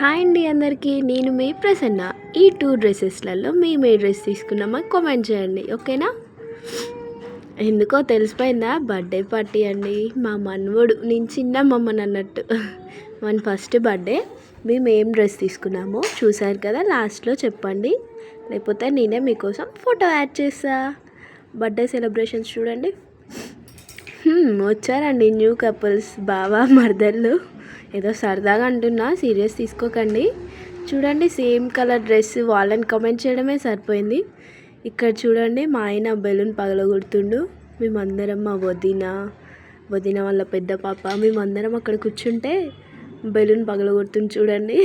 Hi అండి అందరికీ, నేను మీ ప్రసన్న. ఈ 2 డ్రెస్సెస్లలో మేము ఏ డ్రెస్ తీసుకున్నామో కామెంట్ చేయండి, ఓకేనా? ఎందుకో తెలిసిపోయిందా? బర్త్డే పార్టీ అండి. మా మనవడు, నేను చిన్నమ్మమ్మని అన్నట్టు, మన ఫస్ట్ బర్త్డే. మేము ఏం డ్రెస్ తీసుకున్నామో చూసారు కదా, లాస్ట్లో చెప్పండి, లేకపోతే నేనే మీకోసం ఫోటో యాడ్ చేస్తా. బర్త్డే సెలబ్రేషన్స్ చూడండి. వచ్చారండి న్యూ కపుల్స్, బావా మరదళ్ళు. ఏదో సరదాగా అంటున్నా, సీరియస్ తీసుకోకండి. చూడండి, సేమ్ కలర్ డ్రెస్, వాళ్ళని కామెంట్ చేయడమే సరిపోయింది. ఇక్కడ చూడండి, మా ఆయన బెలూన్ పగలగొడుతుండు. మేమందరం, మా వదిన వాళ్ళ పెద్ద పాప, మేమందరం అక్కడ కూర్చుంటే బెలూన్ పగలగొడుతుంది చూడండి.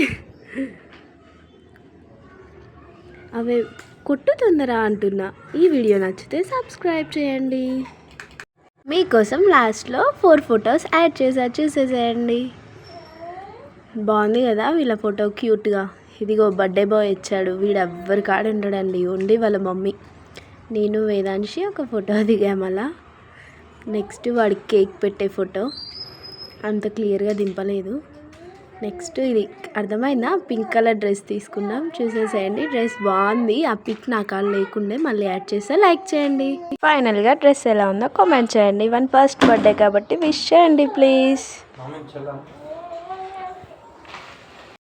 అవే కొట్టుతుందరా అంటున్నా. ఈ వీడియో నచ్చితే సబ్స్క్రైబ్ చేయండి. మీకోసం లాస్ట్లో 4 ఫొటోస్ యాడ్ చూసేసేయండి. బాగుంది కదా వీళ్ళ ఫోటో, క్యూట్గా. ఇదిగో బర్త్డే బాయ్ ఇచ్చాడు, వీడు ఎవ్వరి కాడ ఉండడండి, ఓన్లీ వాళ్ళ మమ్మీ. నేను వేదాంశి ఒక ఫోటో దిగాము అలా. నెక్స్ట్ వాడికి కేక్ పెట్టే ఫోటో, అంత క్లియర్గా దింపలేదు. నెక్స్ట్ ఇది అర్థమైందా, పింక్ కలర్ డ్రెస్ తీసుకున్నాం, చూసేసేయండి. డ్రెస్ బాగుంది, ఆ పిక్ నా కాళ్ళు లేకుండే, మళ్ళీ యాడ్ చేస్తే లైక్ చేయండి. ఫైనల్గా డ్రెస్ ఎలా ఉందో కామెంట్ చేయండి. 1 ఫస్ట్ బర్త్డే కాబట్టి విష్ చేయండి ప్లీజ్.